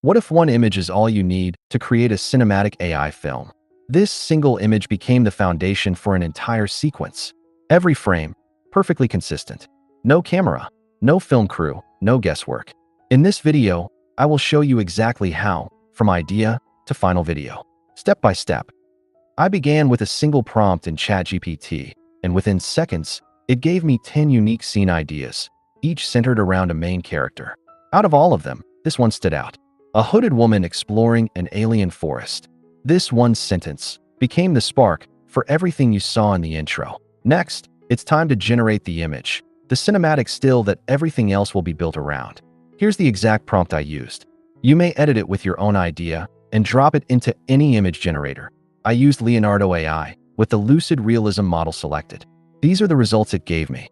What if one image is all you need to create a cinematic AI film? This single image became the foundation for an entire sequence. Every frame, perfectly consistent. No camera, no film crew, no guesswork. In this video, I will show you exactly how, from idea to final video, step by step. I began with a single prompt in ChatGPT, and within seconds, it gave me 10 unique scene ideas, each centered around a main character. Out of all of them, this one stood out. A hooded woman exploring an alien forest. This one sentence became the spark for everything you saw in the intro. Next, it's time to generate the image, the cinematic still that everything else will be built around. Here's the exact prompt I used. You may edit it with your own idea and drop it into any image generator. I used Leonardo AI with the lucid realism model selected. These are the results it gave me.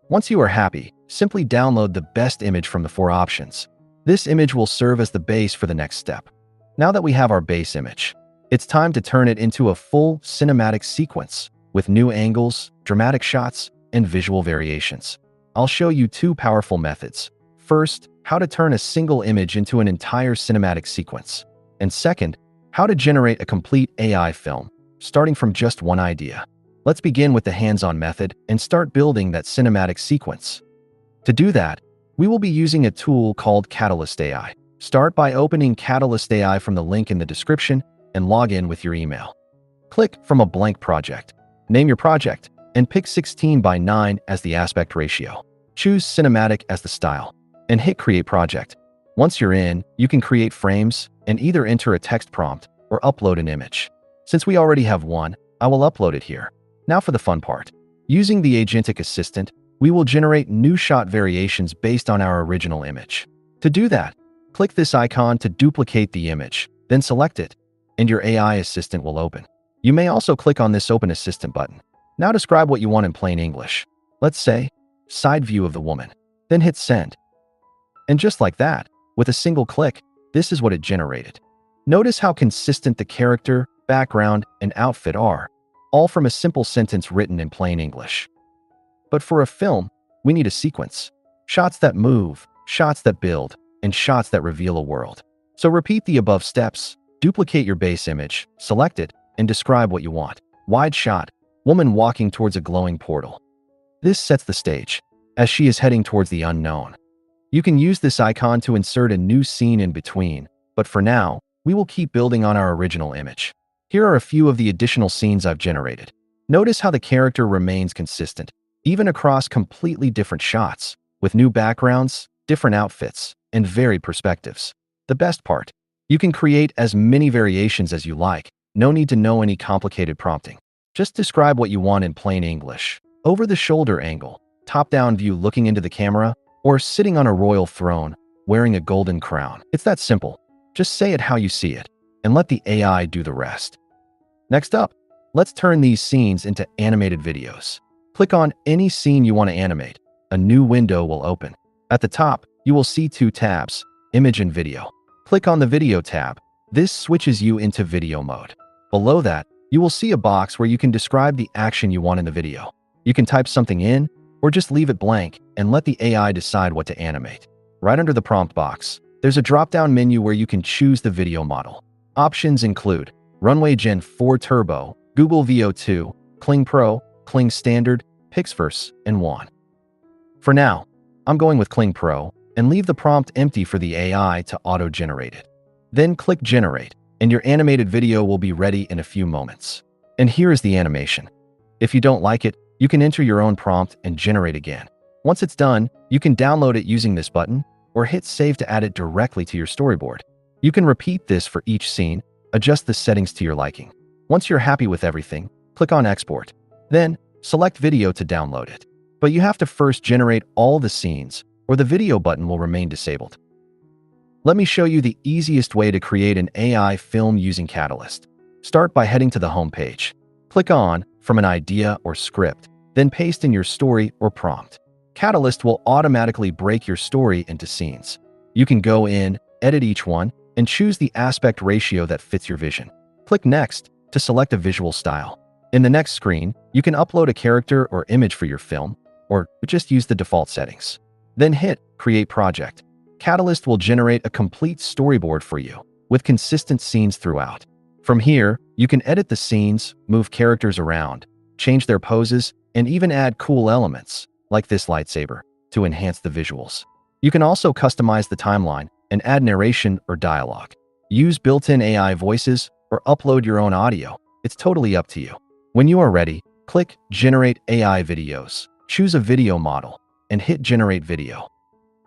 Once you are happy, simply download the best image from the 4 options. This image will serve as the base for the next step. Now that we have our base image, it's time to turn it into a full cinematic sequence with new angles, dramatic shots, and visual variations. I'll show you 2 powerful methods. First, how to turn a single image into an entire cinematic sequence. And second, how to generate a complete AI film, starting from just one idea. Let's begin with the hands-on method and start building that cinematic sequence. To do that, we will be using a tool called Catalyst AI. Start by opening Catalyst AI from the link in the description and log in with your email. Click from a blank project. Name your project and pick 16:9 as the aspect ratio. Choose Cinematic as the style and hit Create Project. Once you're in, you can create frames and either enter a text prompt or upload an image. Since we already have one, I will upload it here. Now for the fun part. Using the agentic assistant, we will generate new shot variations based on our original image. To do that, click this icon to duplicate the image, then select it, and your AI assistant will open. You may also click on this Open Assistant button. Now describe what you want in plain English. Let's say, side view of the woman. Then hit Send. And just like that, with a single click, this is what it generated. Notice how consistent the character, background, and outfit are, all from a simple sentence written in plain English. But for a film, we need a sequence. Shots that move, shots that build, and shots that reveal a world. So repeat the above steps, duplicate your base image, select it, and describe what you want. Wide shot, woman walking towards a glowing portal. This sets the stage, as she is heading towards the unknown. You can use this icon to insert a new scene in between, but for now, we will keep building on our original image. Here are a few of the additional scenes I've generated. Notice how the character remains consistent, even across completely different shots, with new backgrounds, different outfits, and varied perspectives. The best part, you can create as many variations as you like. No need to know any complicated prompting. Just describe what you want in plain English. Over the shoulder angle, top-down view looking into the camera, or sitting on a royal throne, wearing a golden crown. It's that simple. Just say it how you see it, and let the AI do the rest. Next up, let's turn these scenes into animated videos. Click on any scene you want to animate. A new window will open. At the top, you will see 2 tabs, Image and Video. Click on the Video tab. This switches you into video mode. Below that, you will see a box where you can describe the action you want in the video. You can type something in, or just leave it blank and let the AI decide what to animate. Right under the prompt box, there's a drop-down menu where you can choose the video model. Options include Runway Gen 4 Turbo, Google VO2, Kling Pro, Kling Standard, Pixverse, and WAN. For now, I'm going with Kling Pro and leave the prompt empty for the AI to auto-generate it. Then click Generate, and your animated video will be ready in a few moments. And here is the animation. If you don't like it, you can enter your own prompt and generate again. Once it's done, you can download it using this button or hit Save to add it directly to your storyboard. You can repeat this for each scene, adjust the settings to your liking. Once you're happy with everything, click on Export. Then, select Video to download it. But you have to first generate all the scenes, or the video button will remain disabled. Let me show you the easiest way to create an AI film using Catalyst. Start by heading to the home page. Click on From an Idea or Script, then paste in your story or prompt. Catalyst will automatically break your story into scenes. You can go in, edit each one, and choose the aspect ratio that fits your vision. Click Next to select a visual style. In the next screen, you can upload a character or image for your film, or just use the default settings. Then hit Create Project. Catalyst will generate a complete storyboard for you, with consistent scenes throughout. From here, you can edit the scenes, move characters around, change their poses, and even add cool elements, like this lightsaber, to enhance the visuals. You can also customize the timeline and add narration or dialogue. Use built-in AI voices or upload your own audio. It's totally up to you. When you are ready, click Generate AI Videos. Choose a video model and hit Generate Video.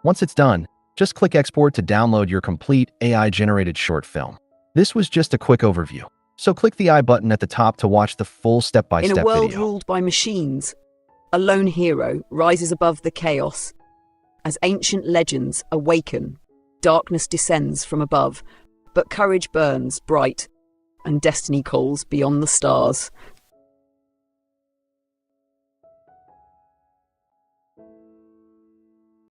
Once it's done, just click Export to download your complete AI-generated short film. This was just a quick overview, so click the I button at the top to watch the full step-by-step In video. a world ruled by machines, a lone hero rises above the chaos. As ancient legends awaken, darkness descends from above, but courage burns bright, and destiny calls beyond the stars.